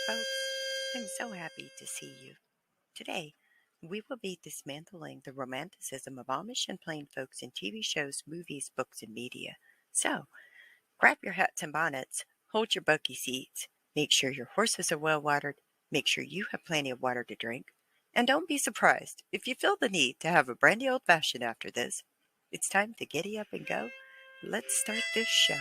folks. I'm so happy to see you. Today, we will be dismantling the romanticism of Amish and plain folks in TV shows, movies, books, and media. So, grab your hats and bonnets, hold your buggy seats, make sure your horses are well watered, make sure you have plenty of water to drink, and don't be surprised if you feel the need to have a brandy old fashioned after this. It's time to giddy up and go. Let's start this show.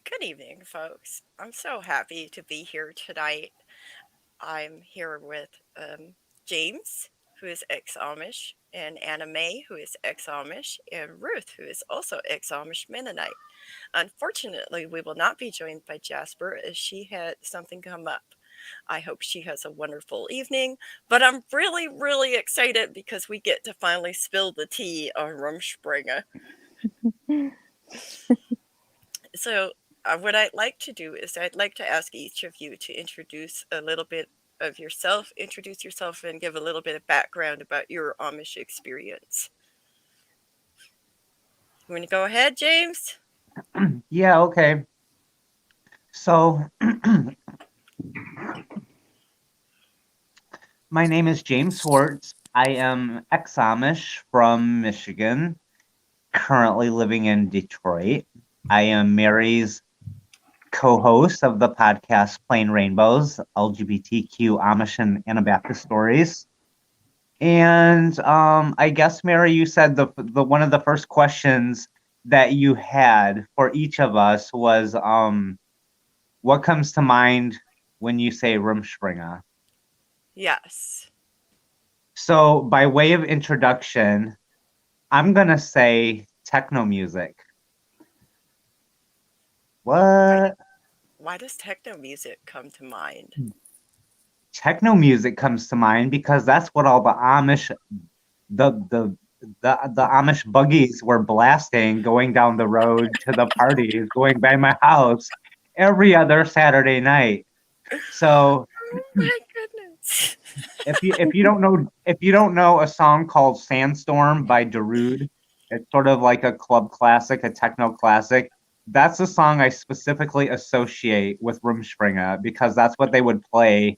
Good evening, folks. I'm so happy to be here tonight. I'm here with James, who is ex Amish, and Anna Mae, who is ex Amish, and Ruth, who is also ex Amish Mennonite. Unfortunately, we will not be joined by Jasper as she had something come up. I hope she has a wonderful evening, but I'm really, really excited because we get to finally spill the tea on Rumspringa. So, what I'd like to do is I'd like to ask each of you to introduce a little bit of yourself, introduce yourself, and give a little bit of background about your Amish experience. You want to go ahead, James? Yeah, okay. So, my name is James Swartz. I am ex-Amish from Michigan, currently living in Detroit. I am Mary's co-host of the podcast Plain Rainbows, LGBTQ Amish and Anabaptist Stories. And I guess, Mary, you said the one of the first questions that you had for each of us was what comes to mind when you say Rumspringa? Yes. So, by way of introduction, I'm gonna say techno music. Why, What? why does techno music come to mind? Techno music comes to mind because that's what all the Amish, the the the Amish buggies were blasting going down the road to the parties, going by my house every other Saturday night. So Oh my goodness. if you don't know a song called Sandstorm by Darude, it's sort of like a club classic, a techno classic. That's a song I specifically associate with Rumspringa because that's what they would play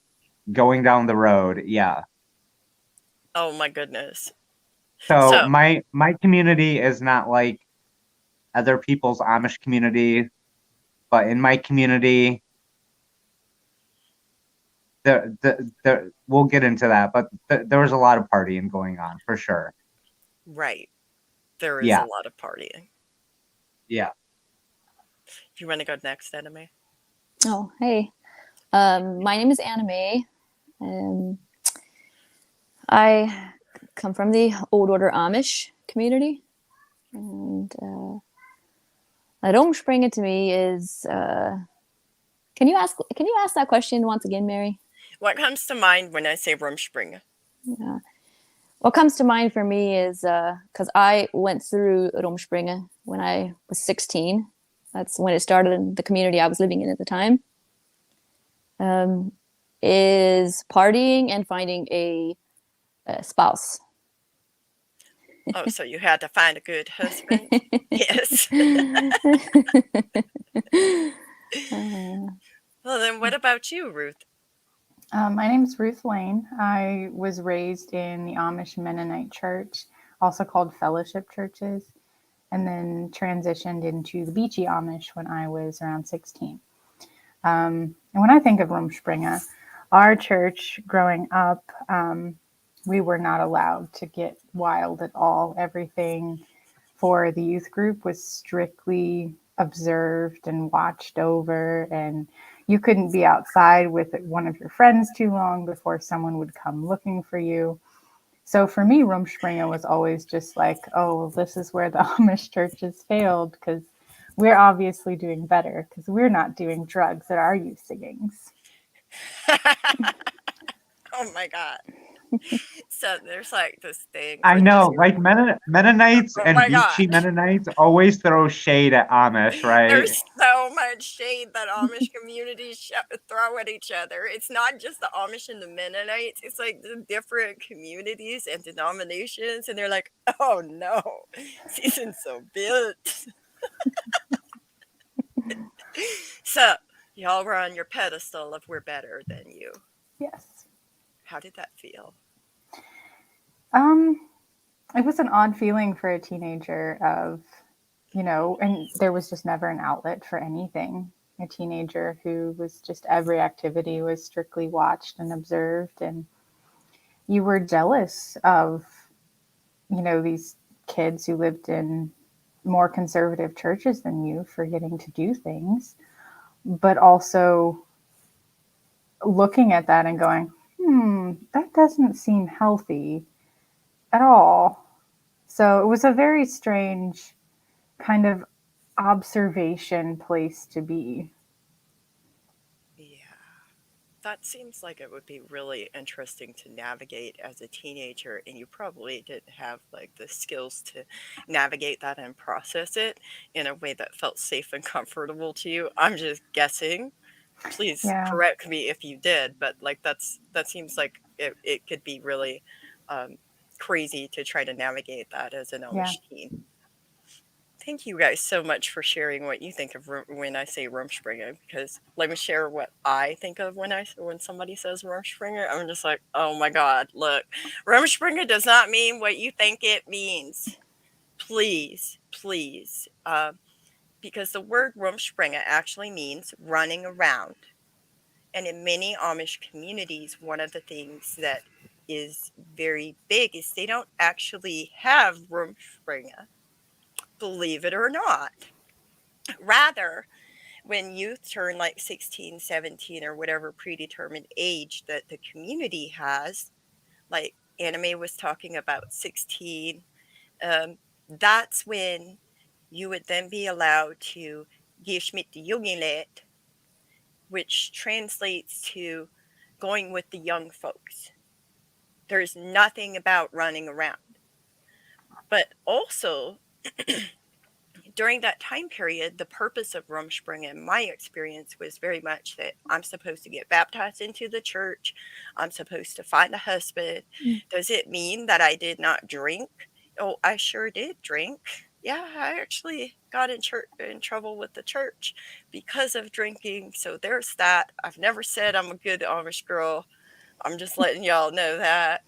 going down the road. Yeah. Oh my goodness. So So, my community is not like other people's Amish community, but in my community, we'll get into that. But there was a lot of partying going on for sure. right, there is a Yeah, lot of partying. yeah. You want to go next, Enemy? Oh, hey. My name is Anna Mae. I come from the Old Order Amish community. And Rumspringa to me is can you ask that question once again, Mary? What comes to mind when I say Rumspringa? Yeah. What comes to mind for me is because I went through Rumspringa when I was 16. That's when it started in the community I was living in at the time. Is partying and finding a spouse. Oh, so you had to find a good husband? Yes. Well, then what about you, Ruth? My name is Ruth Lane. I was raised in the Amish Mennonite Church, also called Fellowship Churches, and then transitioned into the Beachy Amish when I was around 16. And when I think of Rumspringa, our church growing up, we were not allowed to get wild at all. Everything for the youth group was strictly observed and watched over, and you couldn't be outside with one of your friends too long before someone would come looking for you. So for me, Rumspringa was always just like, oh, this is where the Amish churches failed because we're obviously doing better because we're not doing drugs at our youth singings. Oh my God. So there's like this thing I for this. know, like Mennonites Oh and my Beachy gosh. Mennonites always throw shade at Amish, right? There's so much shade that Amish communities throw at each other. It's not just the Amish and the Mennonites, it's like the different communities and denominations. And they're like, oh no, season's so built. So, y'all were on your pedestal of we're better than you. Yes. How did that feel? Um, it was an odd feeling for a teenager of, and there was just never an outlet for anything. A teenager who was just every activity was strictly watched and observed, and you were jealous of, these kids who lived in more conservative churches than you for getting to do things, but also looking at that and going, that doesn't seem healthy at all. So it was a very strange kind of observation place to be. Yeah. That seems like it would be really interesting to navigate as a teenager, and you probably didn't have like the skills to navigate that and process it in a way that felt safe and comfortable to you. I'm just guessing. Please Yeah, correct me if you did, but like that seems like it could be really um, crazy to try to navigate that as an yeah, Amish teen. Thank you guys so much for sharing what you think of when I say Rumspringa. Because let me share what I think of when somebody says Rumspringa. I'm just like, oh my God, look, Rumspringa does not mean what you think it means. Please, please, because the word Rumspringa actually means running around. And in many Amish communities, one of the things that is very big is they don't actually have Rumspringa, believe it or not. Rather, when youth turn like 16, 17, or whatever predetermined age that the community has, like Anime was talking about 16, that's when you would then be allowed to give mit de Jungelet, which translates to going with the young folks. There's nothing about running around. But also, during that time period, the purpose of Rumspringa, in my experience, was very much that I'm supposed to get baptized into the church. I'm supposed to find a husband. Does it mean that I did not drink? Oh, I sure did drink. Yeah, I actually got in trouble with the church because of drinking. So there's that. I've never said I'm a good Amish girl. I'm just letting y'all know that.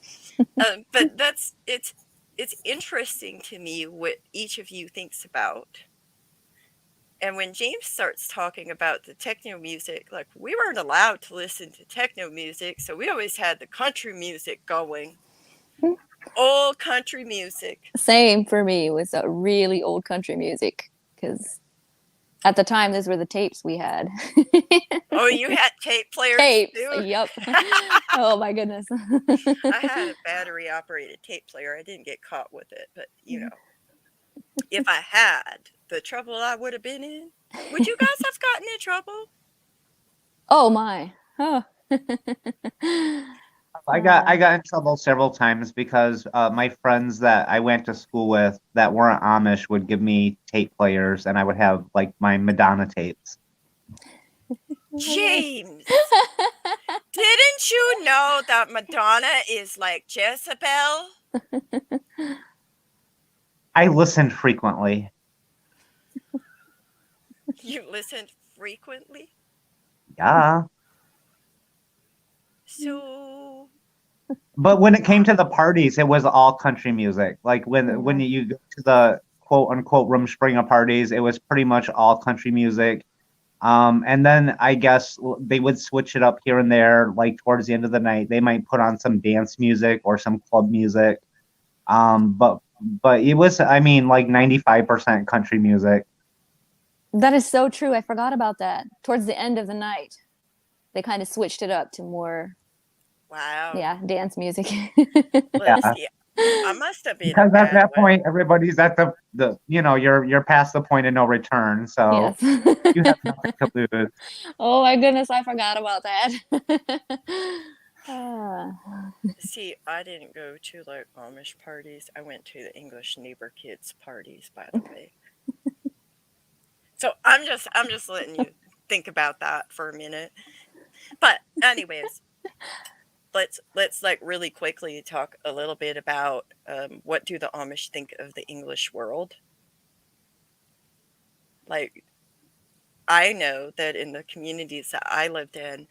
But it's interesting to me what each of you thinks about. And when James starts talking about the techno music, like we weren't allowed to listen to techno music, so we always had the country music going. Old country music. Same for me with really old country music because at the time those were the tapes we had. Oh, you had tape players Tapes, too? yep. Oh my goodness. I had a battery operated tape player. I didn't get caught with it, but if I had, the trouble I would have been in. Would you guys have gotten in trouble? Oh my. Oh. I got in trouble several times because my friends that I went to school with that weren't Amish would give me tape players, and I would have like my Madonna tapes. James, didn't you know that Madonna is like Jezebel? I listened frequently. You listened frequently? Yeah. So, But when it came to the parties, it was all country music. Like when Yeah. you go to the quote unquote Rumspringa parties, it was pretty much all country music. And then I guess they would switch it up here and there, like towards the end of the night, they might put on some dance music or some club music. But it was, I mean, like 95% country music. That is so true. I forgot about that. Towards the end of the night, they kind of switched it up to more, wow. yeah, dance music. Yeah. Let's see. I must have been a Because at bad that one. point, everybody's at the you're past the point of no return. So Yes. you have nothing to lose. Oh my goodness, I forgot about that. Ah. See, I didn't go to like Amish parties. I went to the English neighbor kids parties, by the way. So I'm just letting you think about that for a minute. But anyways, let's like really quickly talk a little bit about what do the Amish think of the English world? Like I know that in the communities that I lived in,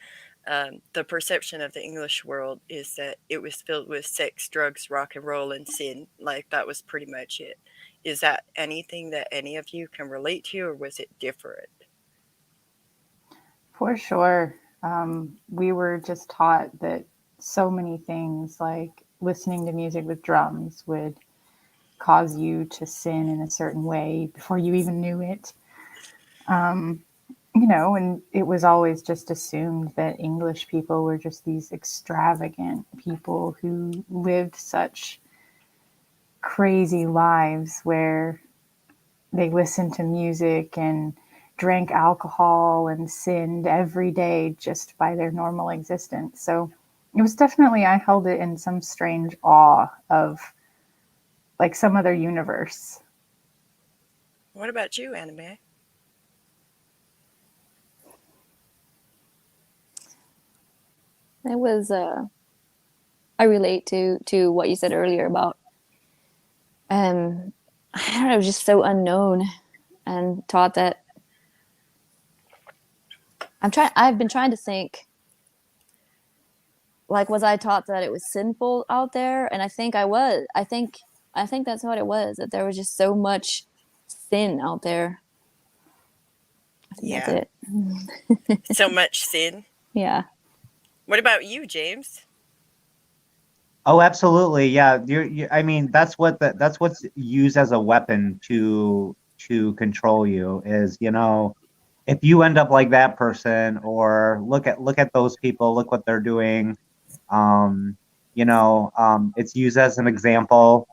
the perception of the English world is that it was filled with sex, drugs, rock and roll, and sin. Like that was pretty much it. Is that anything that any of you can relate to, or was it different? For sure. We were just taught that so many things, like listening to music with drums, would cause you to sin in a certain way before you even knew it. And it was always just assumed that English people were just these extravagant people who lived such crazy lives where they listened to music and drank alcohol and sinned every day just by their normal existence. So it was definitely, I held it in some strange awe of like some other universe. What about you, Anime? It was I relate to what you said earlier about I don't know, it was just so unknown and taught that I've been trying to think, like, was I taught that it was sinful out there? And I think I was. I think that's what it was, that there was just so much sin out there. I think that's Yeah, it. so much sin. Yeah. What about you, James? Oh, absolutely. Yeah. I mean, that's what's used as a weapon to control you is, if you end up like that person or look at those people, look what they're doing. Um, it's used as an example.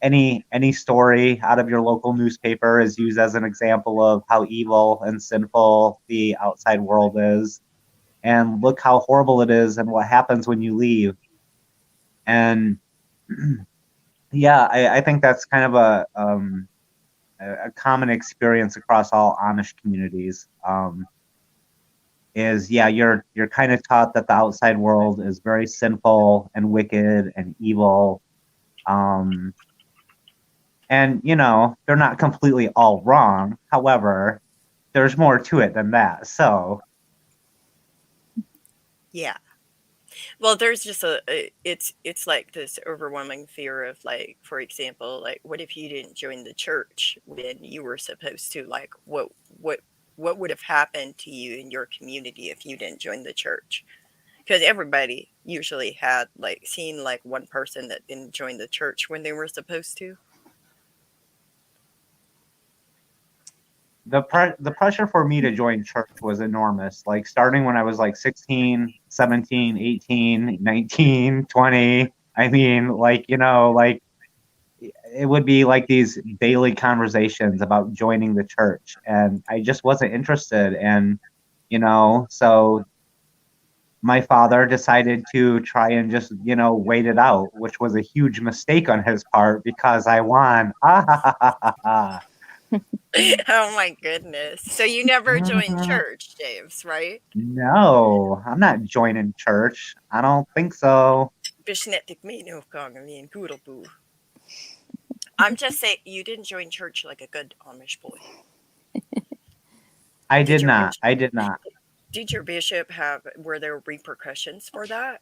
Any story out of your local newspaper is used as an example of how evil and sinful the outside world is. And look how horrible it is and what happens when you leave. And yeah, I think that's kind of a common experience across all Amish communities. Is yeah, you're kind of taught that the outside world is very sinful and wicked and evil. Um, and they're not completely all wrong. However, there's more to it than that. So Yeah. Well, there's just it's like this overwhelming fear of like, for example, like what if you didn't join the church when you were supposed to? Like what what would have happened to you in your community if you didn't join the church? Because everybody usually had like seen like one person that didn't join the church when they were supposed to. the pressure for me to join church was enormous. Like starting when I was like 16, 17, 18, 19, 20. I mean, like it would be like these daily conversations about joining the church and I just wasn't interested. And so my father decided to try and just wait it out, which was a huge mistake on his part because I won. Oh my goodness. So you never joined church, James, right? No, I'm not joining church. I don't think so. Bishnetik me no kong I mean Goodalboo. I'm just saying you didn't join church like a good Amish boy. I Did did your not. bishop I did not. did your bishop have were there repercussions for that?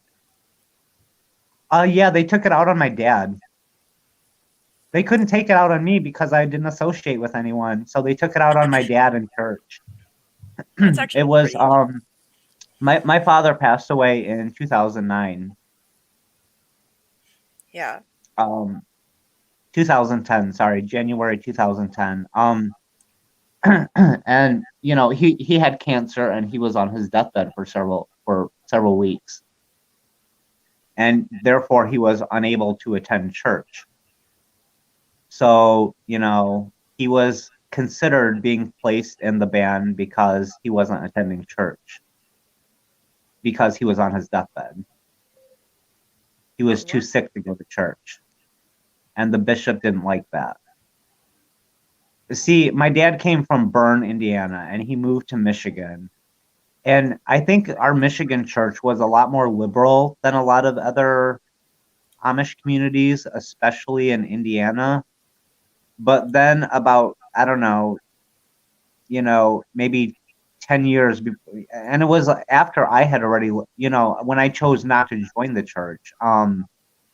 Yeah, they took it out on my dad. They couldn't take it out on me because I didn't associate with anyone. So they took it out on my dad in church. That's It actually was pretty. my father passed away in 2009. Yeah. Um 2010, sorry, January 2010. And he had cancer and he was on his deathbed for several weeks. And therefore he was unable to attend church. So, he was considered being placed in the ban because he wasn't attending church because he was on his deathbed. He was too What? sick to go to church. And the bishop didn't like that. See, my dad came from Bern, Indiana, and he moved to Michigan. And I think our Michigan church was a lot more liberal than a lot of other Amish communities, especially in Indiana. But then about, I don't know, maybe 10 years before, and it was after I had already, when I chose not to join the church.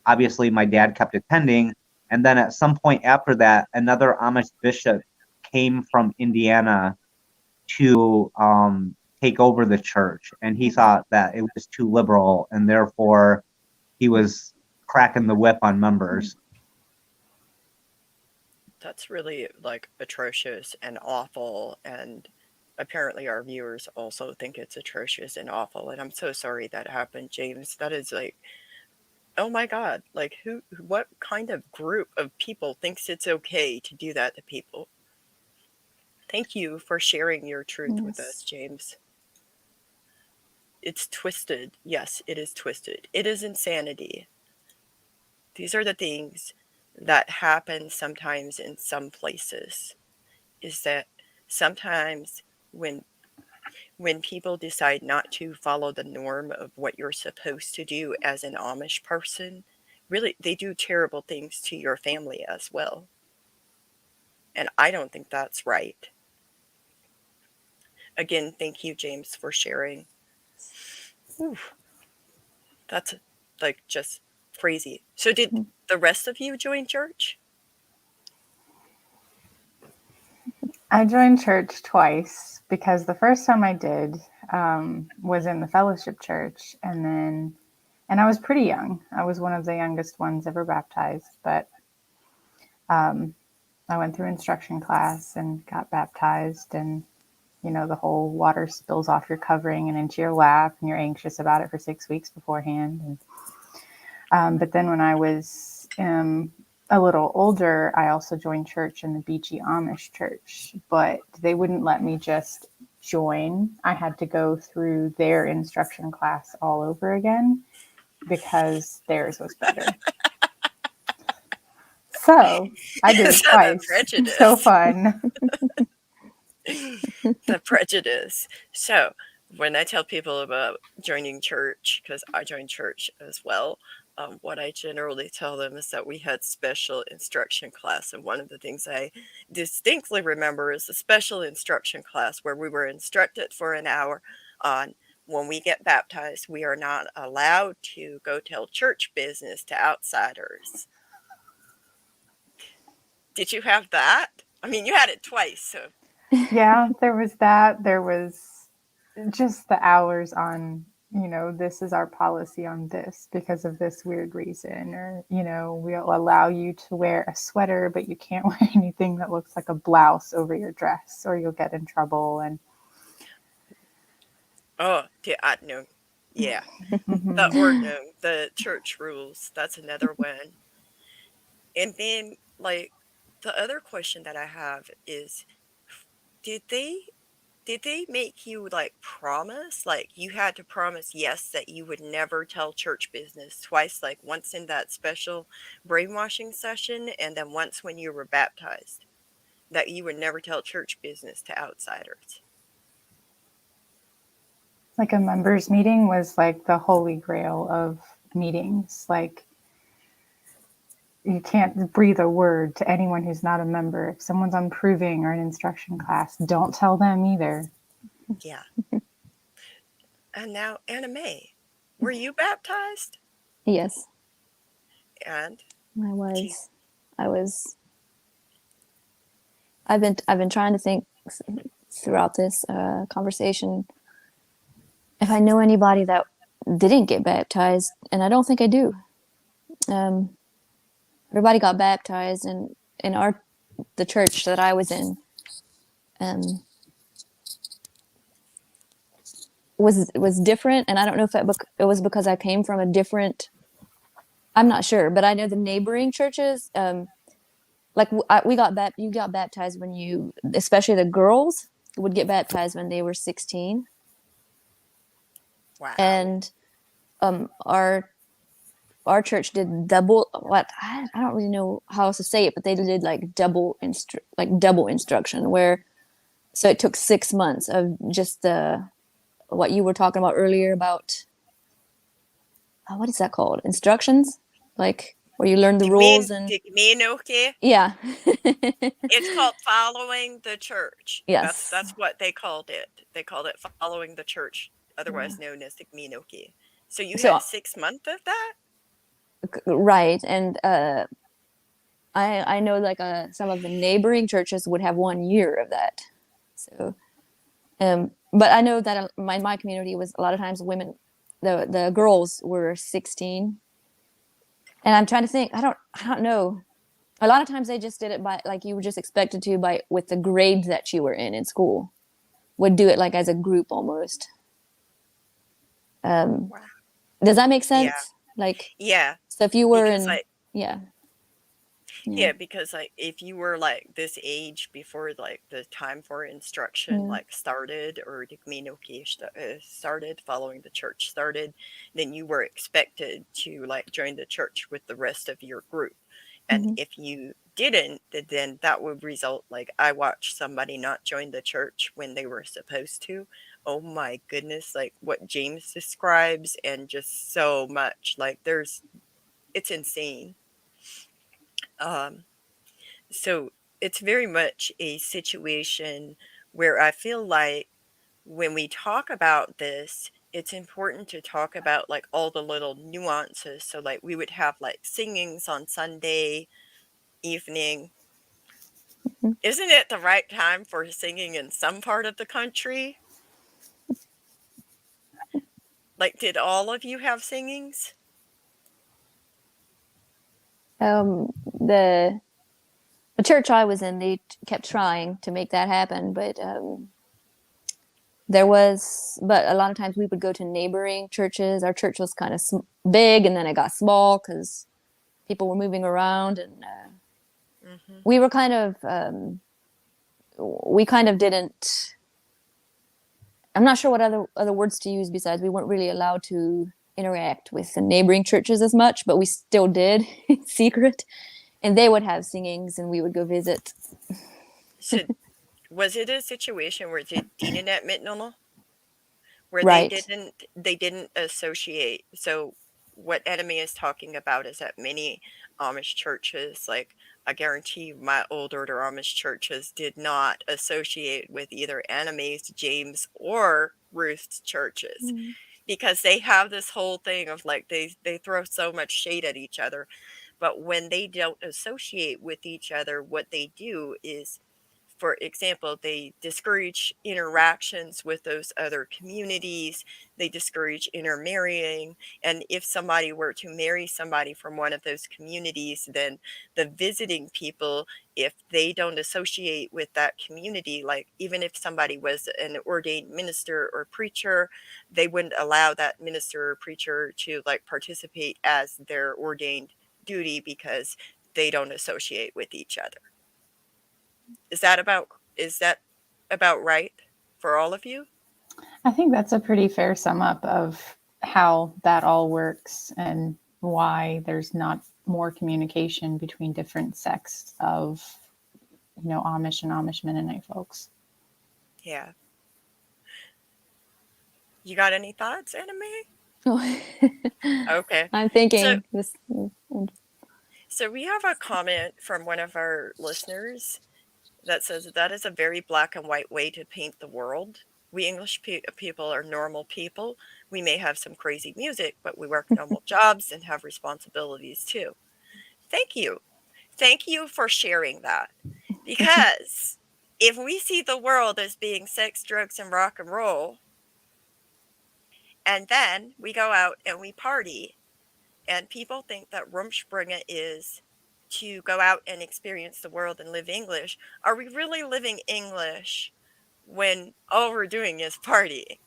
Obviously my dad kept attending, and then at some point after that, another Amish bishop came from Indiana to take over the church, and he thought that it was too liberal, and therefore he was cracking the whip on members. That's really like atrocious and awful, and apparently our viewers also think it's atrocious and awful, and I'm so sorry that happened, James. That is like, oh my god, like what kind of group of people thinks it's okay to do that to people? Thank you for sharing your truth with us, Yes. James. It's twisted. Yes, it is twisted. It is insanity. These are the things that happen sometimes in some places. Is that sometimes when people decide not to follow the norm of what you're supposed to do as an Amish person, really they do terrible things to your family as well. And I don't think that's right. Again, thank you, James, for sharing. Oof, that's like just crazy. So did the rest of you join church? I joined church twice because the first time I did was in the fellowship church, and I was pretty young. I was one of the youngest ones ever baptized, but I went through instruction class and got baptized, and the whole water spills off your covering and into your lap, and you're anxious about it for 6 weeks beforehand. But then when I was a little older, I also joined church in the Beachy Amish church, but they wouldn't let me just join. I had to go through their instruction class all over again because theirs was better. So I did it So the twice. So prejudice. fun. The prejudice. So when I tell people about joining church, because I joined church as well, what I generally tell them is that we had special instruction class, and one of the things I distinctly remember is the special instruction class where we were instructed for an hour on when we get baptized, we are not allowed to go tell church business to outsiders. Did you have that? I mean, you had it twice, so Yeah, there was that. There was just the hours on, this is our policy on this because of this weird reason, or, we'll allow you to wear a sweater, but you can't wear anything that looks like a blouse over your dress or you'll get in trouble. And oh, no, yeah. mhm. The church rules. That's another one. And then, like, the other question that I have is, did they make you like promise, like you had to promise yes that you would never tell church business twice, like once in that special brainwashing session, and then once when you were baptized, that you would never tell church business to outsiders? Like a members meeting was like the holy grail of meetings. Like, you can't breathe a word to anyone who's not a member. If someone's on proving or an instruction class, don't tell them either. Yeah. And now, Anna Mae, were you baptized? Yes, And I do you, was. I was. I've been trying to think throughout this conversation if I know anybody that didn't get baptized, and I don't think I do. Um, Everybody got baptized, and in the church that I was in, um, was different, and I don't know if it was because I came from a different. I'm not sure, but I know the neighboring churches. Like you got baptized when you, especially the girls, would get baptized when they were 16, wow. and um, our our church did double what I don't really know how else to say it, but they did like double instruction where so it took 6 months of just the what you were talking about earlier about what is that called? Instructions? Like where you learn the rules and Digmenoke. yeah. It's called following the church. Yes. That's what they called it. They called it following the church, Yeah. otherwise known as Digmenoke. So you So had 6 months of that? right, and I know like some of the neighboring churches would have 1 year of that. So but I know that my community was a lot of times women, the girls were 16, and I'm trying to think. I don't know. A lot of times they just did it by like you were just expected to by with the grades that you were in school. Would do it like as a group almost. Um, Wow. does that make Yeah. sense? Like Yeah. so if you were Because in like yeah yeah Yeah, because like if you were like this age before like the time for instruction yeah like started or Digmenoke started, following the church started, then you were expected to like join the church with the rest of your group. And hmm if you didn't, then that would result like I watched somebody not join the church when they were supposed to. Oh my goodness, like what James describes and just so much like it's insane. Um so it's very much a situation where I feel like when we talk about this, it's important to talk about like all the little nuances. So like we would have like singings on Sunday evening. Isn't it the right time for singing in some part of the country? Like, did all of you have singings? the church I was in, they kept trying to make that happen, but but a lot of times we would go to neighboring churches. Our church was kind of big, and then it got small because people were moving around, and Hmm. we were kind of we kind of didn't. I'm not sure what other words to use besides we weren't really allowed to interact with the neighboring churches as much, but we still did in secret, and they would have singings, and we would go visit. So, was it a situation where they didn't admit no? Where Right. they didn't associate. So what enemy is talking about is that many Amish churches, like I guarantee my old order Amish churches did not associate with either Anime's, James, or Ruth's churches, Mm. because they have this whole thing of like they throw so much shade at each other. But when they don't associate with each other, what they do is, for example, they discourage interactions with those other communities. They discourage intermarrying. And if somebody were to marry somebody from one of those communities, then the visiting people, if they don't associate with that community, like even if somebody was an ordained minister or preacher, they wouldn't allow that minister or preacher to like participate as their ordained duty because they don't associate with each other. Is that about right for all of you? I think that's a pretty fair sum up of how that all works and why there's not more communication between different sects of, Amish and Amish Mennonite folks. Yeah. You got any thoughts, Anime? Oh. Okay. I'm So thinking this. so we have a comment from one of our listeners that says that is a very black and white way to paint the world. We English people are normal people. We may have some crazy music, but we work normal jobs and have responsibilities too. Thank you. Thank you for sharing that. Because if we see the world as being sex, drugs, and rock and roll, and then we go out and we party, and people think that Rumspringa is to go out and experience the world and live English, are we really living English when all we're doing is partying?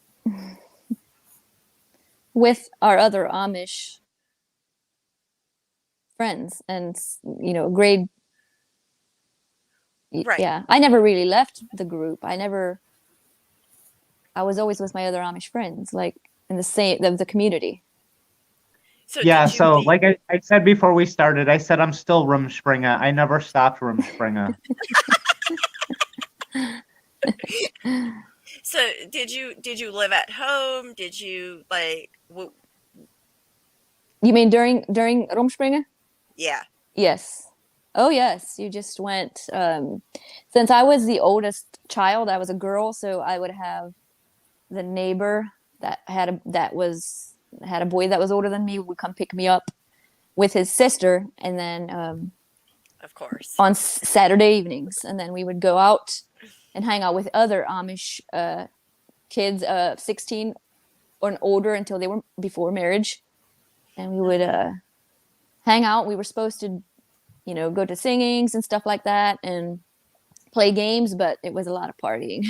With our other Amish friends and grade Right. yeah, I never really left the group. I was always with my other Amish friends, like in the same the community. So Yeah, did you so leave? like I said before we started, I said I'm still Rumspringa. I never stopped Rumspringa. So did you live at home? Did you like You mean during Rumspringa? yeah. Yes. Oh yes, you just went. Since I was the oldest child, I was a girl, so I would have the neighbor that had a boy that was older than me would come pick me up with his sister, and then Of course. on Saturday evenings, and then we would go out and hang out with other Amish kids, 16 or older until they were before marriage, and we would Mhm. hang out. We were supposed to, go to singings and stuff like that, and play games, but it was a lot of partying.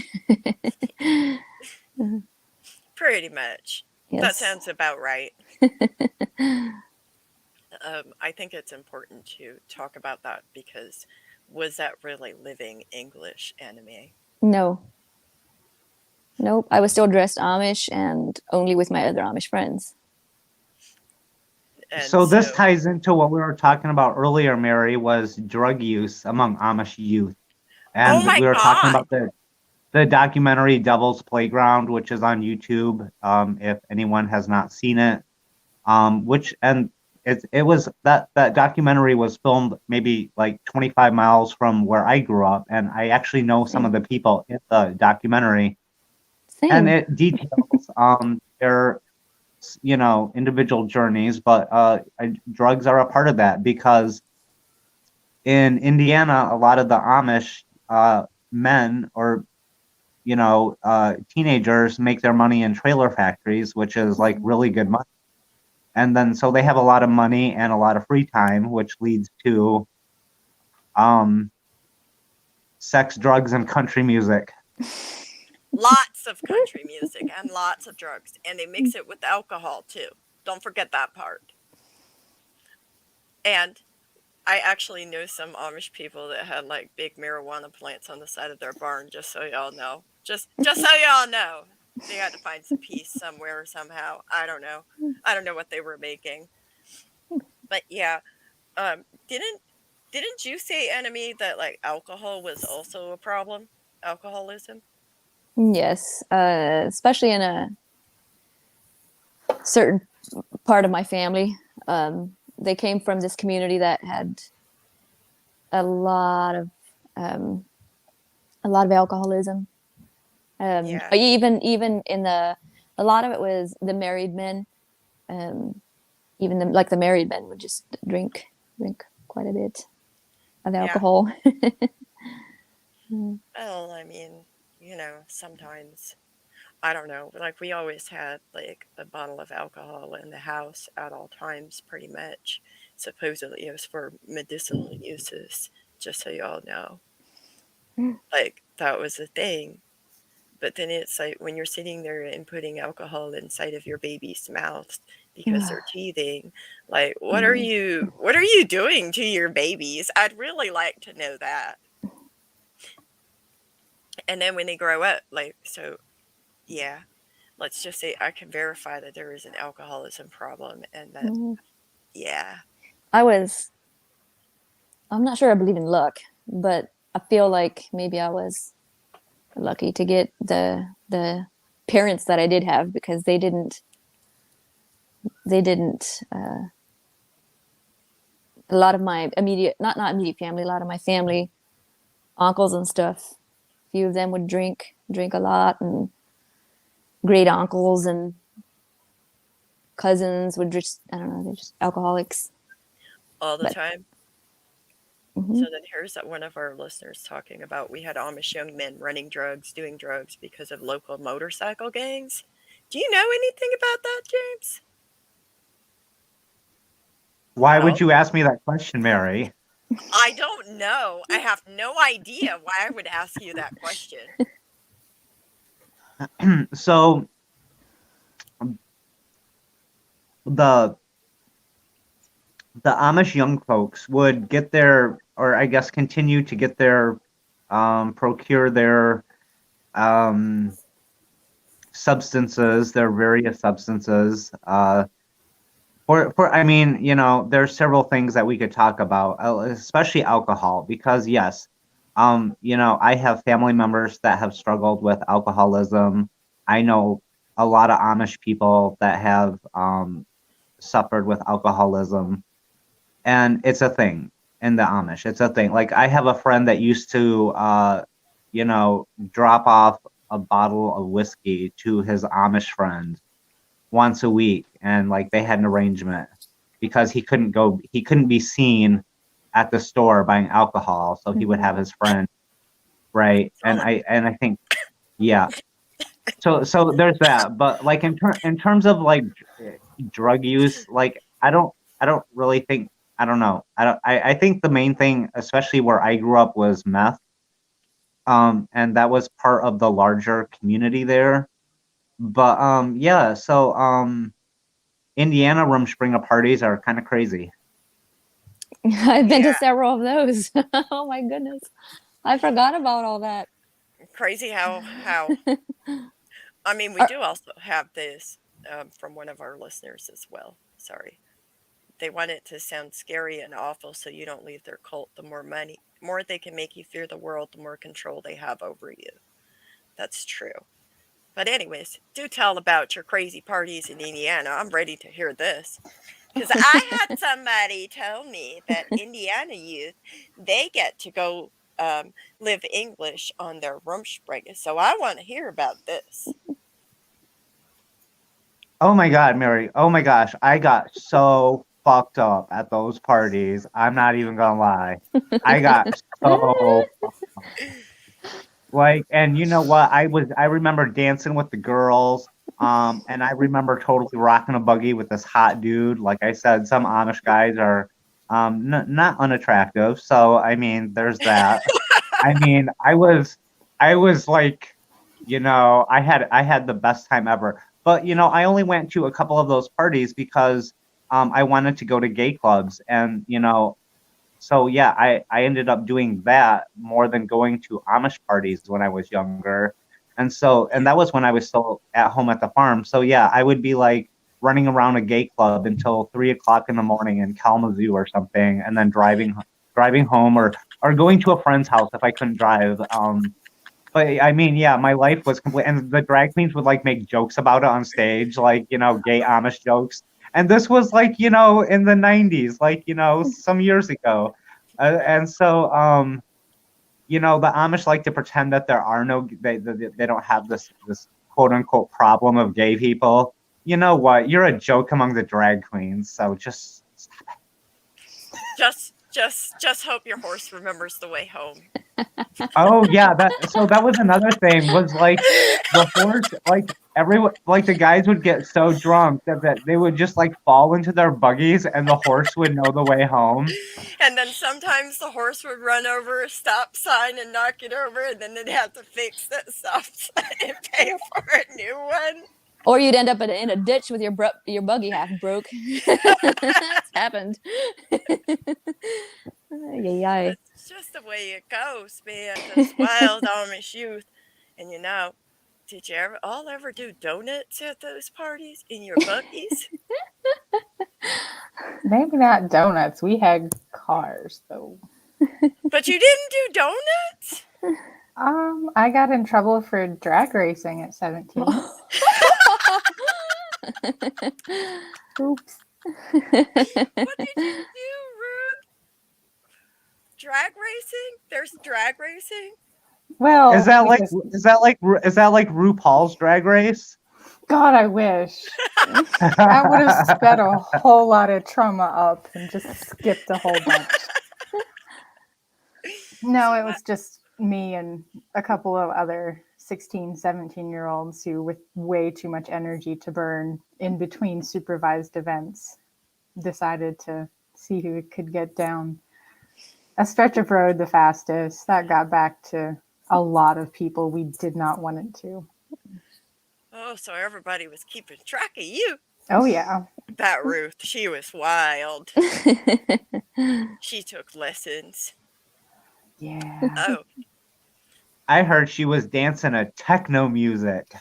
Pretty much. That Yes. sounds about right. I think it's important to talk about that because was that really living English anime? No. Nope. I was still dressed Amish and only with my other Amish friends. And So this so, ties into what we were talking about earlier, Mary, was drug use among Amish youth. oh And my we were talking God. about the documentary Devil's Playground, which is on YouTube, if anyone has not seen it. Which and it was that documentary was filmed maybe like 25 miles from where I grew up, and I actually know some of Same. the people in the documentary, and Same. it details their individual journeys, but drugs are a part of that because in Indiana, a lot of the Amish men or teenagers make their money in trailer factories, which is like Mhm. really good money. And then so they have a lot of money and a lot of free time, which leads to um, sex, drugs, and country music. Lots of country music and lots of drugs. And they mix it with alcohol too. Don't forget that part. And I actually know some Amish people that had like big marijuana plants on the side of their barn, just so y'all know. Just so y'all know. They had to find some peace somewhere somehow. I don't know. I don't know what they were making. But yeah, didn't you say, Enemy, that like alcohol was also a problem? Alcoholism? Yes. Especially in a certain part of my family. They came from this community that had a lot of um, a lot of alcoholism. Yeah. Even in a lot of it was the married men. Um, Even the married men would just drink quite a bit of Yeah. alcohol. Well, I mean, sometimes I don't know. Like we always had like a bottle of alcohol in the house at all times, pretty much. Supposedly it was for medicinal uses, just so y'all know. Like that was a thing. But then it's like when you're sitting there and putting alcohol inside of your baby's mouth because they're teething, like what are you doing to your babies? I'd really like to know that. And then when they grow up, like so yeah, let's just say I can verify that there is an alcoholism problem and that yeah. I was I'm not sure I believe in luck, but I feel like maybe I was lucky to get the parents that I did have because they didn't a lot of my immediate not immediate family, a lot of my family, uncles and stuff, a few of them would drink a lot, and great uncles and cousins would just, I don't know, they're just alcoholics. All the But time. hmm So then here's that one of our listeners talking about we had Amish young men running drugs, doing drugs because of local motorcycle gangs. Do you know anything about that, James? Why would Well, you ask me that question, Mary? I don't know. I have no idea why I would ask you that question. So the the Amish young folks would get their, or I guess continue to get their, procure their um, substances, their various substances, I mean, there's several things that we could talk about, especially alcohol, because yes, I have family members that have struggled with alcoholism. I know a lot of Amish people that have suffered with alcoholism, and it's a thing in the Amish. It's a thing. Like I have a friend that used to, drop off a bottle of whiskey to his Amish friend once a week, and like they had an arrangement because he couldn't be seen at the store buying alcohol, so he would have his friend, right? And Solid. I think, yeah. So there's that, but like in terms of like drug use, like I don't really think, I don't know. I think the main thing, especially where I grew up, was meth. And that was part of the larger community there. But yeah, so Indiana Rumspringa parties are kind of crazy. I've been to Yeah, several of those. Oh my goodness. I forgot about all that. crazy how. I mean, we Are, do also have this from one of our listeners as well. Sorry, they want it to sound scary and awful, so you don't leave their cult. The more they can make you fear the world, the more control they have over you. That's true. But anyways, do tell about your crazy parties in Indiana. I'm ready to hear this. Because I had somebody tell me that Indiana youth, they get to go live English on their Rumspringa. So I want to hear about this. Oh my God, Mary. Oh my gosh, I got so fucked up at those parties. I'm not even gonna lie. I got so like, and you know what? I remember dancing with the girls. And I remember totally rocking a buggy with this hot dude. Like I said, some Amish guys are not unattractive. So I mean, there's that. I mean, I was like, I had the best time ever. But I only went to a couple of those parties because I wanted to go to gay clubs, and so yeah, I ended up doing that more than going to Amish parties when I was younger. And that was when I was still at home at the farm. So yeah, I would be like running around a gay club until 3 o'clock in the morning in Kalamazoo or something, and then driving home, or going to a friend's house if I couldn't drive. But I mean, yeah, my life was complete, and the drag queens would like make jokes about it on stage, like gay Amish jokes. And this was like in the '90s, like some years ago, and so the Amish like to pretend that there are no, they don't have this quote unquote problem of gay people. You know what? You're a joke among the drag queens, so just Just hope your horse remembers the way home. Oh yeah, that was another thing, was like the horse, like everyone, like the guys would get so drunk that they would just like fall into their buggies and the horse would know the way home. And then sometimes the horse would run over a stop sign and knock it over, and then they'd have to fix that stop sign and pay for a new one. or you'd end up in a ditch with your buggy half broke. That's happened. Yay. That's just the way it goes, man. Those wild Amish youth. And did you ever do donuts at those parties in your buggies? Maybe not donuts. We had cars though. But you didn't do donuts? I got in trouble for drag racing at 17. Oops. What did you do, Ruth? Drag racing? There's drag racing? Well, Is that like is that like RuPaul's Drag Race? God, I wish. I would have sped a whole lot of trauma up and just skipped a whole bunch. No, it was just me and a couple of other 16, 17-year-olds who, with way too much energy to burn in between supervised events, decided to see who could get down a stretch of road the fastest. That got back to a lot of people we did not want it to. Oh, so everybody was keeping track of you. Oh, yeah. That Ruth, she was wild. She took lessons. Yeah. Oh, I heard she was dancing to techno music.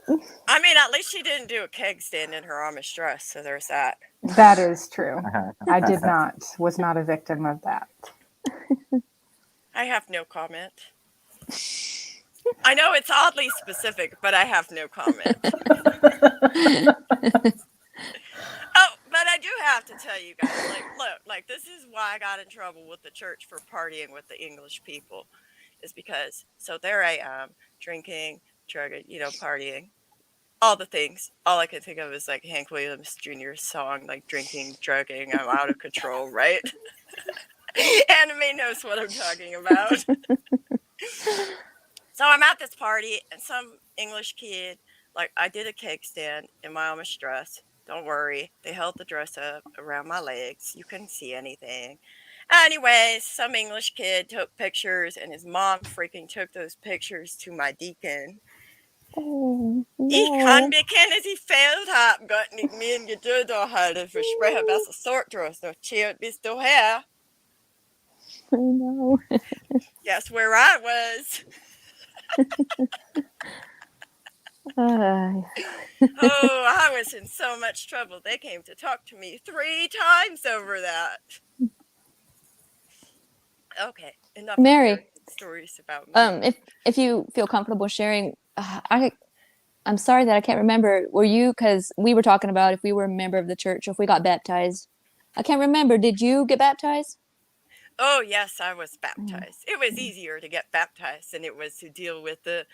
I mean, at least she didn't do a keg stand in her Amish dress, so there's that. That is true. I was not a victim of that. I have no comment. I know it's oddly specific, but I have no comment. Oh, but I do have to tell you guys, like, look, like, this is why I got in trouble with the church for partying with the English people, is because, so there I am, drinking, drugging, partying, all the things. All I can think of is, like, Hank Williams Jr.'s song, like, drinking, drugging, I'm out of control, right? Anime knows what I'm talking about. So I'm at this party, and some English kid, like, I did a cake stand in my Amish dress. Don't worry, they held the dress up around my legs. You couldn't see anything. Anyways, some English kid took pictures, and his mom freaking took those pictures to my deacon. Oh, Ich kann no. bekennen, sie fehlt hab Gott nicht mehr in Geduld erhalten. Verspreche besser sorgt draus, noch chillt bis daher. I know. Guess where I was? Uh, Oh, I was in so much trouble. They came to talk to me 3 times over that. Okay, enough Mary, embarrassing stories about me. if you feel comfortable sharing, I'm sorry that I can't remember. Were you, because we were talking about if we were a member of the church or if we got baptized. I can't remember. Did you get baptized? Oh yes, I was baptized. It was easier to get baptized than it was to deal with the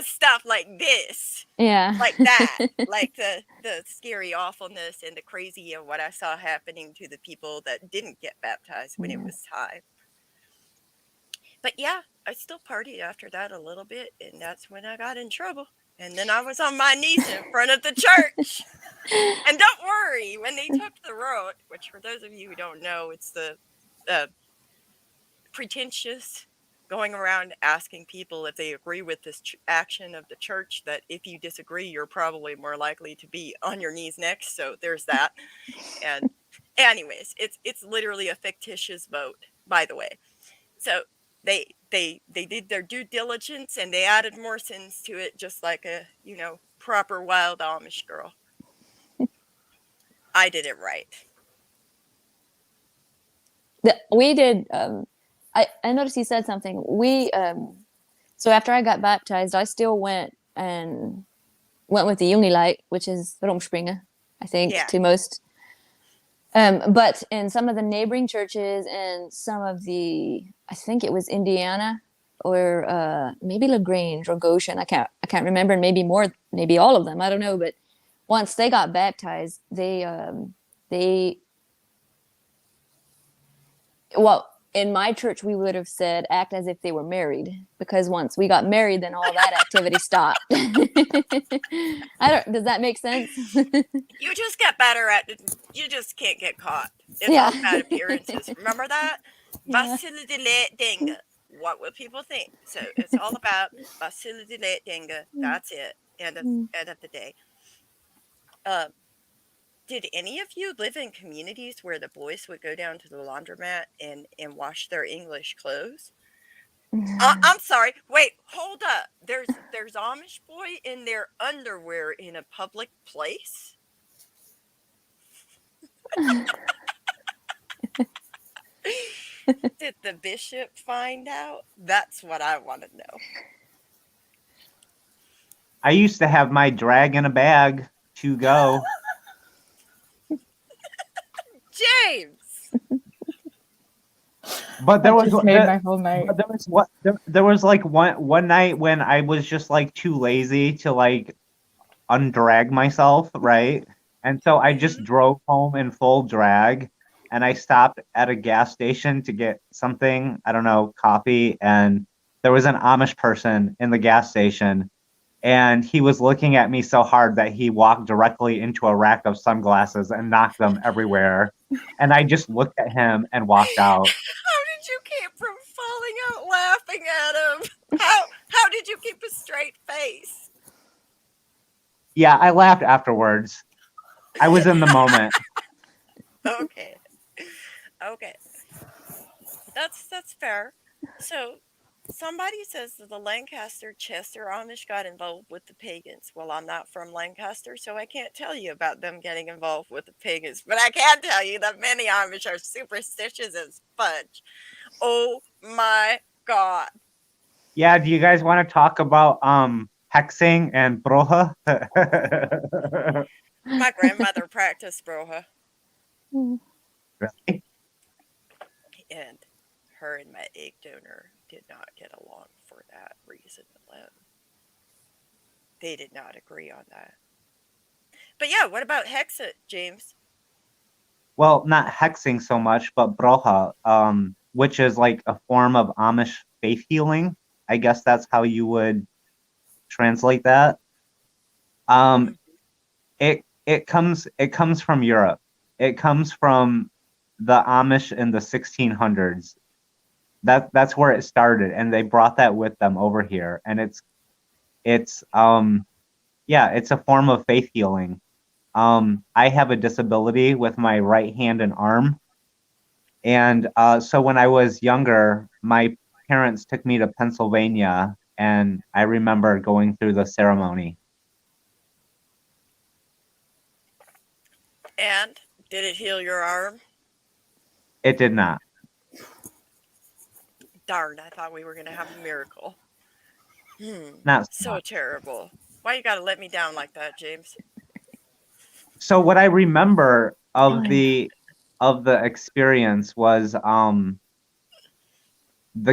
stuff like this. Yeah. Like that. Like the scary awfulness and the crazy of what I saw happening to the people that didn't get baptized when it was time. But yeah, I still partied after that a little bit, and that's when I got in trouble. And then I was on my knees in front of the church. And don't worry, when they took the road, which for those of you who don't know, it's the pretentious going around asking people if they agree with this action of the church, that if you disagree, you're probably more likely to be on your knees next. So there's that. And anyways, it's literally a fictitious vote, by the way. So they did their due diligence, and they added more sins to it, just like a proper wild Amish girl. I did it right. We did. I noticed you said something. So after I got baptized, I still went with the Light, which is Rumspringa, I think, Yeah. to most. But in some of the neighboring churches and some of I think it was Indiana or maybe LaGrange or Goshen. I can't remember. And maybe all of them. I don't know. But once they got baptized, well, in my church, we would have said act as if they were married, because once we got married, then all that activity stopped. Does that make sense? You just get better at it. You just can't get caught. It's Yeah. all about appearances. Remember that? Yeah. Dinga. What will people think? So it's all about Dinga. That's it. End of the day. Did any of you live in communities where the boys would go down to the laundromat and wash their English clothes? I'm sorry. Wait, hold up. There's Amish boy in their underwear in a public place? Did the bishop find out? That's what I want to know. I used to have my drag in a bag to go. James! But there was made my whole night. There was like one night when I was just like too lazy to like undrag myself, right? And so I just drove home in full drag, and I stopped at a gas station to get something, I don't know, coffee, and there was an Amish person in the gas station, and he was looking at me so hard that he walked directly into a rack of sunglasses and knocked them everywhere. And I just looked at him and walked out. How did you keep from falling out laughing at him? How did you keep a straight face? Yeah, I laughed afterwards. I was in the moment. Okay. That's fair. So Somebody says that the Lancaster Chester Amish got involved with the pagans. Well, I'm not from Lancaster, so I can't tell you about them getting involved with the pagans, but I can tell you that many Amish are superstitious as fudge. Oh my god. Yeah, do you guys want to talk about hexing and broha? My grandmother practiced broha, Mm. Really? and her and my egg donor did not get along for that reason alone. They did not agree on that. But yeah, what about Hexa, James? Well, not hexing so much, but broha, which is like a form of Amish faith healing. I guess that's how you would translate that. Um, Mhm. it comes from Europe. It comes from the Amish in the 1600s. That's where it started, and they brought that with them over here. And it's yeah, it's a form of faith healing. I have a disability with my right hand and arm, and so when I was younger, my parents took me to Pennsylvania, and I remember going through the ceremony. And did it heal your arm? It did not. Darn, I thought we were going to have a miracle. Not so So much. terrible. Why you got to let me down like that, James? So what I remember Oh of yeah. the experience was the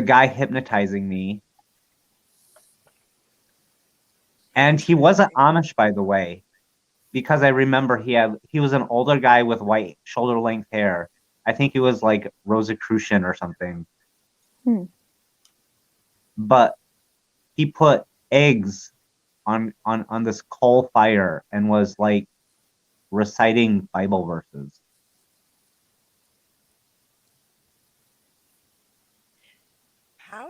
guy hypnotizing me, and he wasn't Interesting. Amish, by the way, because I remember he was an older guy with white shoulder length hair. I think he was like Rosicrucian or something, Hmm. but he put eggs on this coal fire and was like reciting Bible verses. How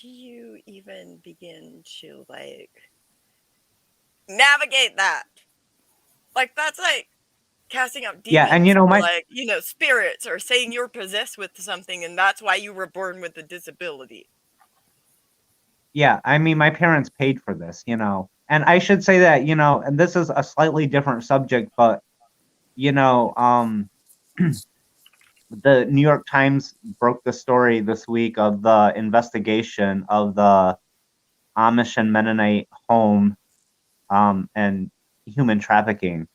do you even begin to navigate that? Like that's like casting out Yeah, and demons or spirits or saying you're possessed with something and that's why you were born with a disability. yeah, I mean, my parents paid for this. And I should say that, and this is a slightly different subject, but you know, the New York Times broke the story this week of the investigation of the Amish and Mennonite home and human trafficking.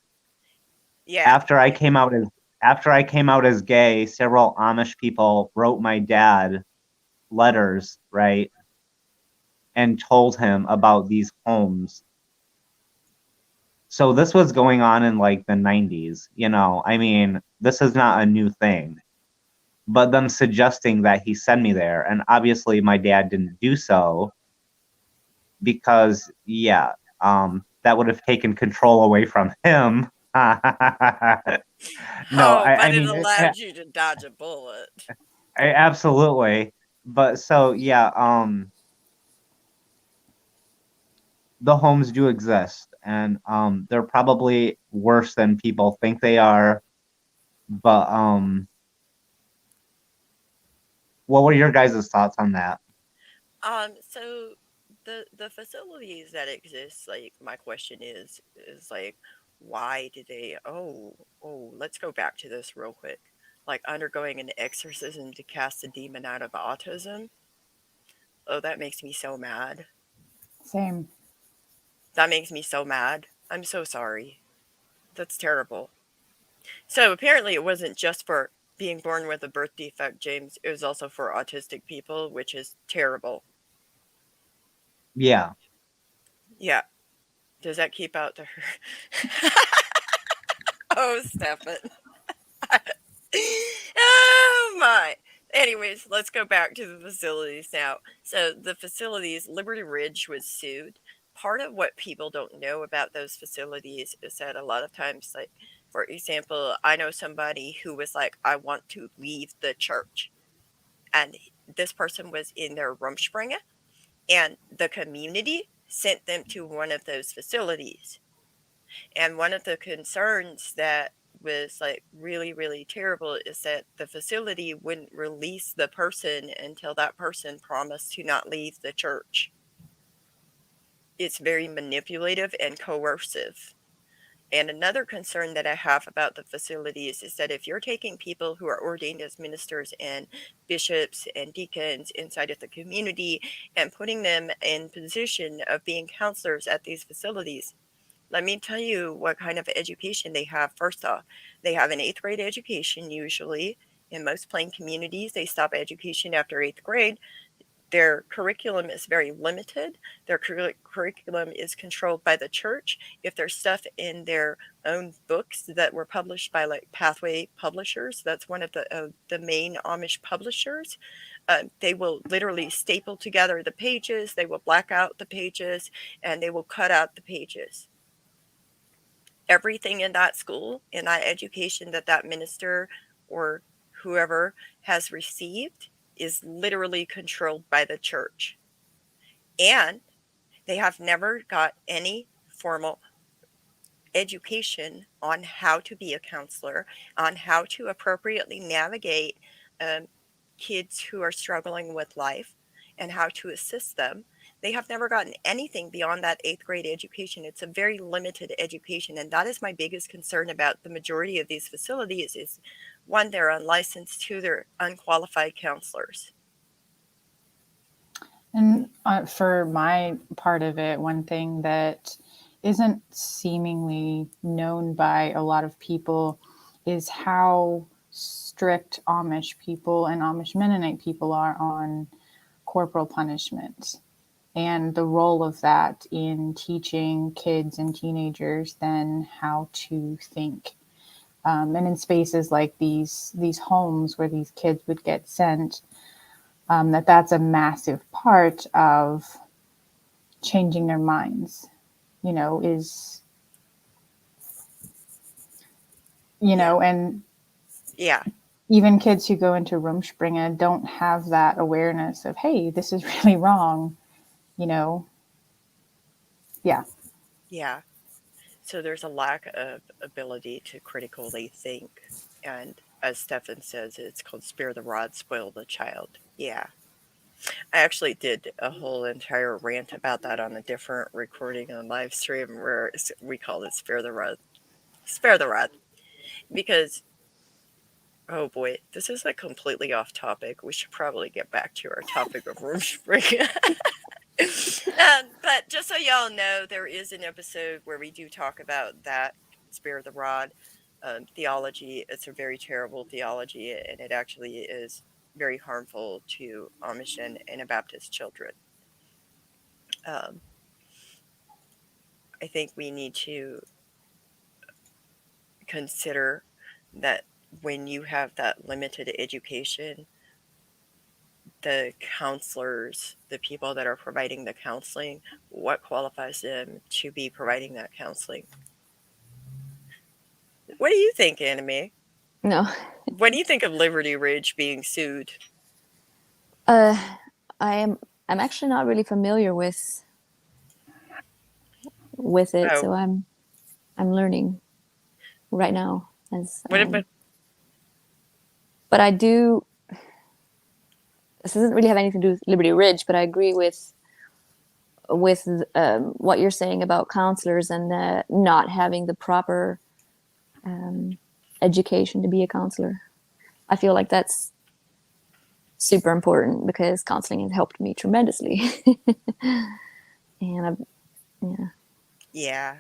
Yeah. After I came out as after I came out as gay, several Amish people wrote my dad letters, right, and told him about these homes. So this was going on in like the 90s. I mean, this is not a new thing. But them suggesting that he send me there, and obviously my dad didn't do so because, yeah, that would have taken control away from him. No, Oh, I but it mean, allowed you to dodge a bullet. absolutely. But so yeah, the homes do exist, and they're probably worse than people think they are. But what were your guys' thoughts on that? So the facilities that exist, like my question is like why do they let's go back to this real quick. Like undergoing an exorcism to cast a demon out of autism. Oh, that makes me so mad. Same. That makes me so mad. I'm so sorry. That's terrible. So apparently it wasn't just for being born with a birth defect, James. It was also for autistic people, which is terrible. Yeah. Yeah. Does that keep out to her? Oh, Stefan. Oh my. Anyways, let's go back to the facilities now. So the facilities, Liberty Ridge was sued. Part of what people don't know about those facilities is that a lot of times, like for example, I know somebody who was like, I want to leave the church. And this person was in their Rumspringa, and the community sent them to one of those facilities. And one of the concerns that was like really, really terrible is that the facility wouldn't release the person until that person promised to not leave the church. It's very manipulative and coercive. And another concern that I have about the facilities is that if you're taking people who are ordained as ministers and bishops and deacons inside of the community and putting them in position of being counselors at these facilities, let me tell you what kind of education they have. First off, they have an eighth grade education usually. In most plain communities, they stop education after eighth grade. Their curriculum is very limited. Their curriculum is controlled by the church. If there's stuff in their own books that were published by like Pathway Publishers, that's one of the main Amish publishers, they will literally staple together the pages, they will black out the pages, and they will cut out the pages. Everything in that school, in that education that that minister or whoever has received is literally controlled by the church. And they have never got any formal education on how to be a counselor, on how to appropriately navigate kids who are struggling with life and how to assist them. They have never gotten anything beyond that eighth grade education. It's a very limited education. And that is my biggest concern about the majority of these facilities is one, they're unlicensed, two, they're unqualified counselors. And for my part of it, one thing that isn't seemingly known by a lot of people is how strict Amish people and Amish Mennonite people are on corporal punishment and the role of that in teaching kids and teenagers then how to think. And in spaces like these homes where these kids would get sent, that's a massive part of changing their minds, is, and Yeah. even kids who go into Rumspringa don't have that awareness of, hey, this is really wrong, Yeah. Yeah. So there's a lack of ability to critically think. And as Stefan says, it's called spare the rod, spoil the child. Yeah. I actually did a whole entire rant about that on a different recording on live stream where we call it spare the rod. Spare the rod. Because, oh boy, this is like completely off topic. We should probably get back to our topic of Rumspringa. But just so y'all know, there is an episode where we do talk about that spare the rod theology. It's a very terrible theology, and it actually is very harmful to Amish and Anabaptist children. I think we need to consider that when you have that limited education, the counselors, the people that are providing the counseling, what qualifies them to be providing that counseling? What do you think, Anime? No. What do you think of Liberty Ridge being sued? I'm actually not really familiar with it, so Oh, I'm learning right now as what about? but I do. This doesn't really have anything to do with Liberty Ridge, but I agree with what you're saying about counselors and not having the proper education to be a counselor. I feel like that's super important because counseling has helped me tremendously. And Yeah.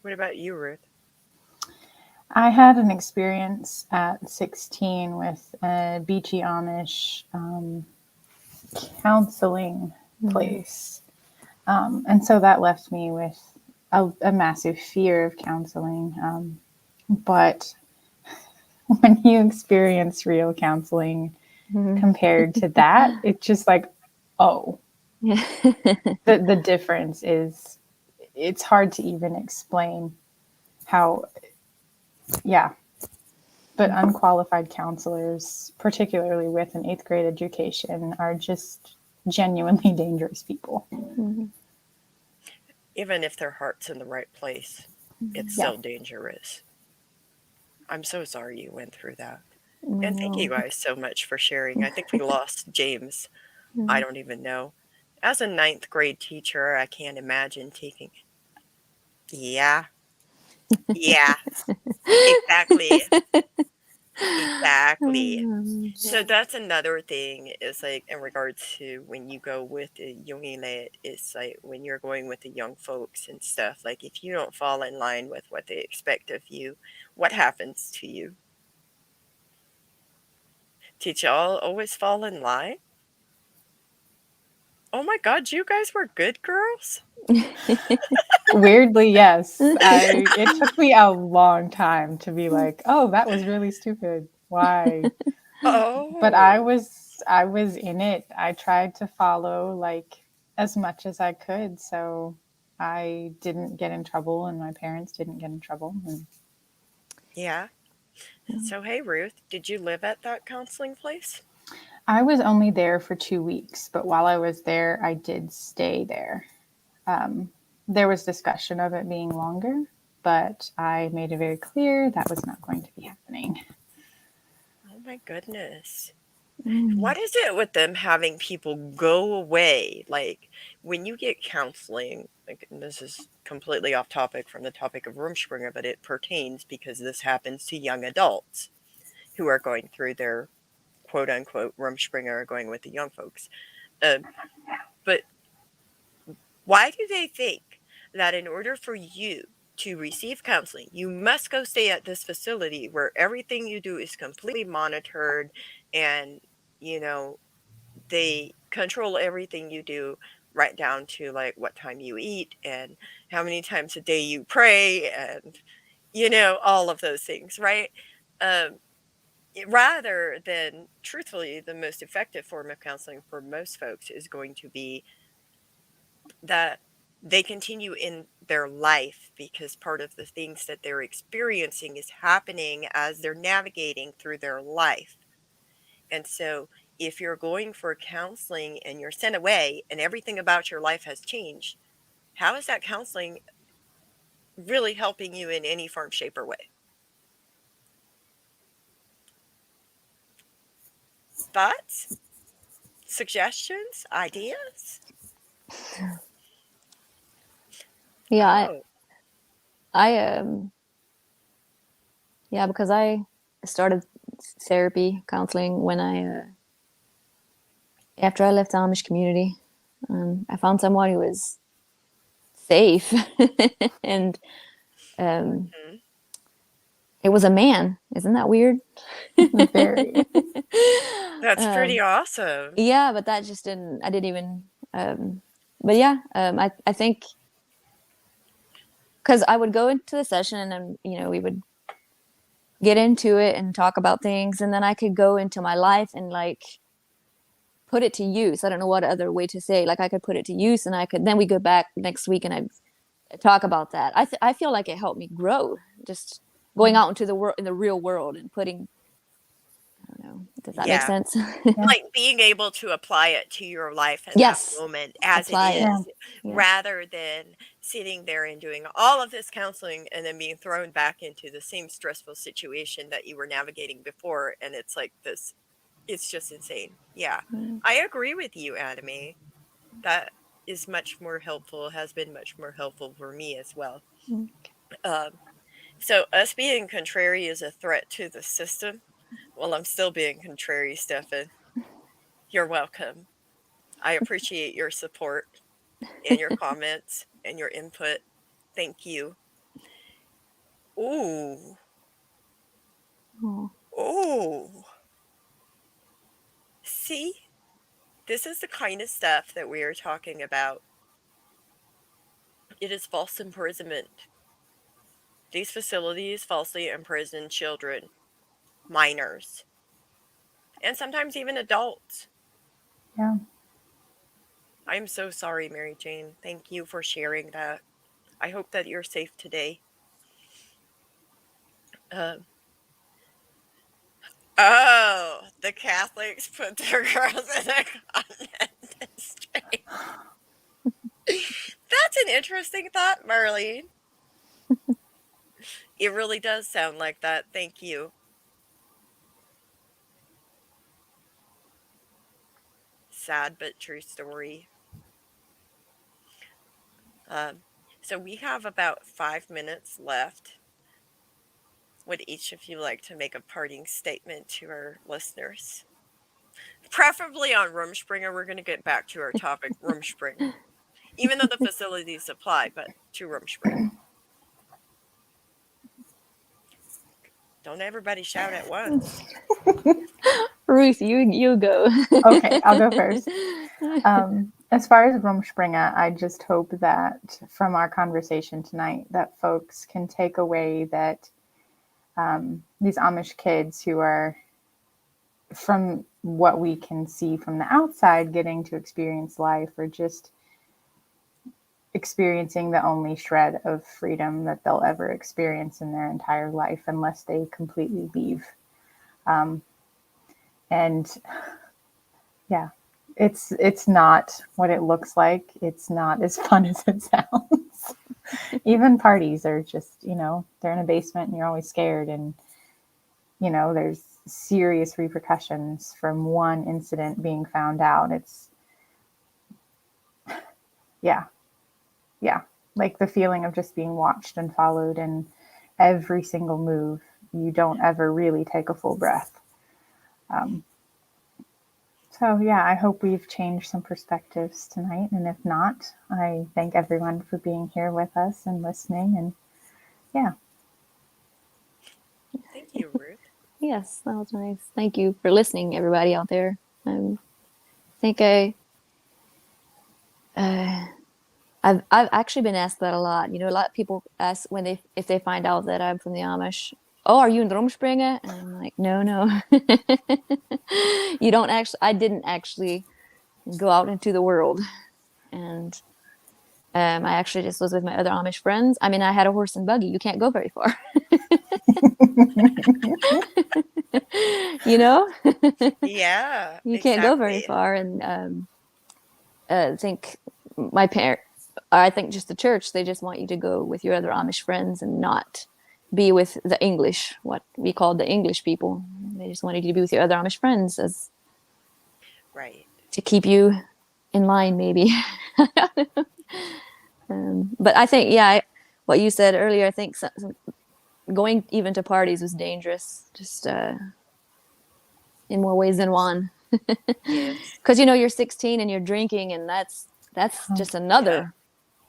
What about you, Ruth? I had an experience at 16 with a Beachy Amish counseling place. And so that left me with a massive fear of counseling. But when you experience real counseling compared to that, it's just like, oh, yeah. the difference is, it's hard to even explain how, yeah. But unqualified counselors, particularly with an eighth grade education, are just genuinely dangerous people. Even if their heart's in the right place, it's still dangerous. I'm so sorry you went through that. And thank you No. guys so much for sharing. I think we lost James. I Mm. don't even know. As a ninth grade teacher, I can't imagine taking. Yeah, yeah, exactly. Exactly. So that's another thing is like in regards to when you go with the Jungilet, it's like when you're going with the young folks and stuff, like if you don't fall in line with what they expect of you, what happens to you? Did y'all always fall in line? Oh my God, you guys were good girls? Weirdly, yes. It took me a long time to be like, "Oh, that was really stupid. Why?" But Oh, I was in it. I tried to follow like as much as I could, so I didn't get in trouble and my parents didn't get in trouble. And yeah. So, hey, Ruth, did you live at that counseling place? I was only there for 2 weeks, but while I was there, I did stay there. Um, there was discussion of it being longer, but I made it very clear that was not going to be happening. Oh my goodness. Mm. What is it with them having people go away? Like when you get counseling, like and this is completely off topic from the topic of Rumspringa, but it pertains because this happens to young adults who are going through their quote unquote Rumspringa or going with the young folks. Um, but why do they think that in order for you to receive counseling, you must go stay at this facility where everything you do is completely monitored and, you know, they control everything you do right down to like what time you eat and how many times a day you pray and, all of those things, right? Um, Rather than truthfully, the most effective form of counseling for most folks is going to be that they continue in their life because part of the things that they're experiencing is happening as they're navigating through their life. And so, if you're going for counseling and you're sent away and everything about your life has changed, how is that counseling really helping you in any form, shape, or way? Thoughts, suggestions, ideas? Yeah, Oh, I yeah, because I started therapy counseling when I after I left the Amish community. I found someone who was safe, and um, mhm. it was a man. Isn't that weird? Very. That's pretty um, awesome. yeah, but that just didn't. I didn't even. But yeah, I think because I would go into the session and then we would get into it and talk about things, and then I could go into my life and like put it to use. I don't know what other way to say. Like I could put it to use, and I could then we go back next week and I talk about that. I feel like it helped me grow, just going out into the world, in the real world, and putting. I don't know. Does that make Yeah. sense? Yeah. Like being able to apply it to your life in that Yes, moment as it apply it. Yeah. is, Yeah. rather than sitting there and doing all of this counseling and then being thrown back into the same stressful situation that you were navigating before. And it's like this, it's just insane. Yeah. Mm. I agree with you, Anime. That is much more helpful, has been much more helpful for me as well. Mm. Um, so, us being contrary is a threat to the system. Well, I'm still being contrary, Stefan. You're welcome. I appreciate your support and your comments and your input. Thank you. Ooh, Oh. ooh. See, this is the kind of stuff that we are talking about. It is false imprisonment. These facilities falsely imprison children, minors, and sometimes even adults. Yeah. I'm so sorry, Mary Jane. Thank you for sharing that. I hope that you're safe today. Um, oh, the Catholics put their girls in a convent district. That's an interesting thought, Marlene. It really does sound like that. Thank you. Sad but true story. Um, so we have about 5 minutes left. Would each of you like to make a parting statement to our listeners? Preferably on Rumspringa. We're going to get back to our topic, Rumspringa. Even though the facilities apply, but to Rumspringa. Don't everybody shout at once. Ruth, you go. Okay, I'll go first. As far as Rumspringa, I just hope that from our conversation tonight that folks can take away that these Amish kids who are, from what we can see from the outside, getting to experience life, or just experiencing the only shred of freedom that they'll ever experience in their entire life unless they completely leave. And yeah, it's not what it looks like. It's not as fun as it sounds. Even parties are just, they're in a basement and you're always scared, and there's serious repercussions from one incident being found out. It's yeah, like the feeling of just being watched and followed, and every single move, you don't ever really take a full breath. So yeah, I hope we've changed some perspectives tonight. And if not, I thank everyone for being here with us and listening. And yeah. Thank you, Ruth. Yes, that was nice. Thank you for listening, everybody out there. I think I've actually been asked that a lot. A lot of people ask if they find out that I'm from the Amish. Oh, are you in Rumspringa? And I'm like, no. You don't actually. I didn't actually go out into the world, and I actually just was with my other Amish friends. I mean, I had a horse and buggy. You can't go very far. Yeah, You can't go very exactly. far. And I think I think just the church, they just want you to go with your other Amish friends and not be with the English, what we call the English people. They just wanted you to be with your other Amish friends Right. to keep you in line, maybe. But I think, what you said earlier, I think going even to parties was dangerous, just in more ways than one. Yes. Because you're 16 and you're drinking, and that's just another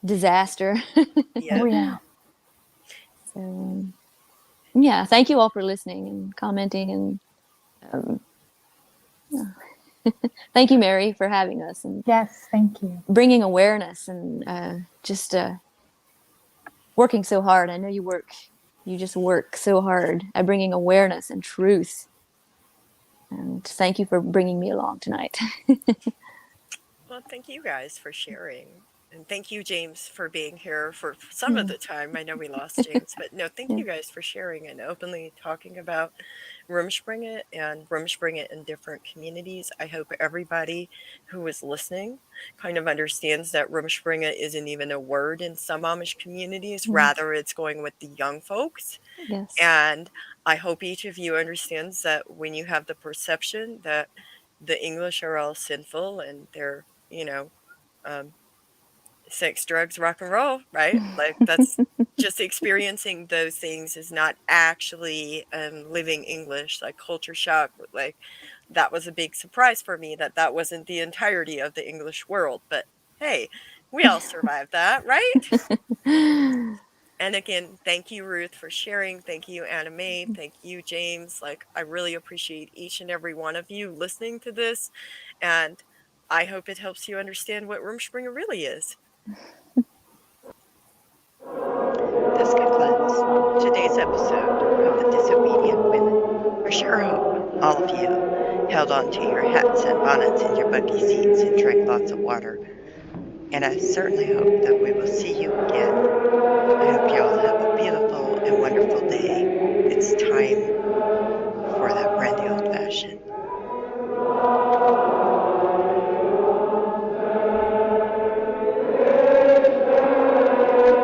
disaster. Yeah. Oh yeah. So, yeah, thank you all for listening and commenting, and thank you, Mary, for having us and Yes, thank you. bringing awareness, and just working so hard. I know you just work so hard at bringing awareness and truth. And thank you for bringing me along tonight. Well, thank you guys for sharing. And thank you, James, for being here for some of the time. I know we lost James, but no, thank you guys for sharing and openly talking about Rumspringa and Rumspringa in different communities. I hope everybody who is listening kind of understands that Rumspringa isn't even a word in some Amish communities. Rather, it's going with the young folks. Yes. And I hope each of you understands that when you have the perception that the English are all sinful and they're, sex, drugs, rock and roll, right? Like that's just experiencing those things is not actually living English, like culture shock. Like that was a big surprise for me that wasn't the entirety of the English world. But hey, we all survived that, right? And again, thank you, Ruth, for sharing. Thank you, Anna Mae. Thank you, James. Like, I really appreciate each and every one of you listening to this. And I hope it helps you understand what Rumspringa really is. This concludes today's episode of The Disobedient Women. I sure hope all of you held on to your hats and bonnets and your buggy seats and drank lots of water. And I certainly hope that we will see you again. I hope you all have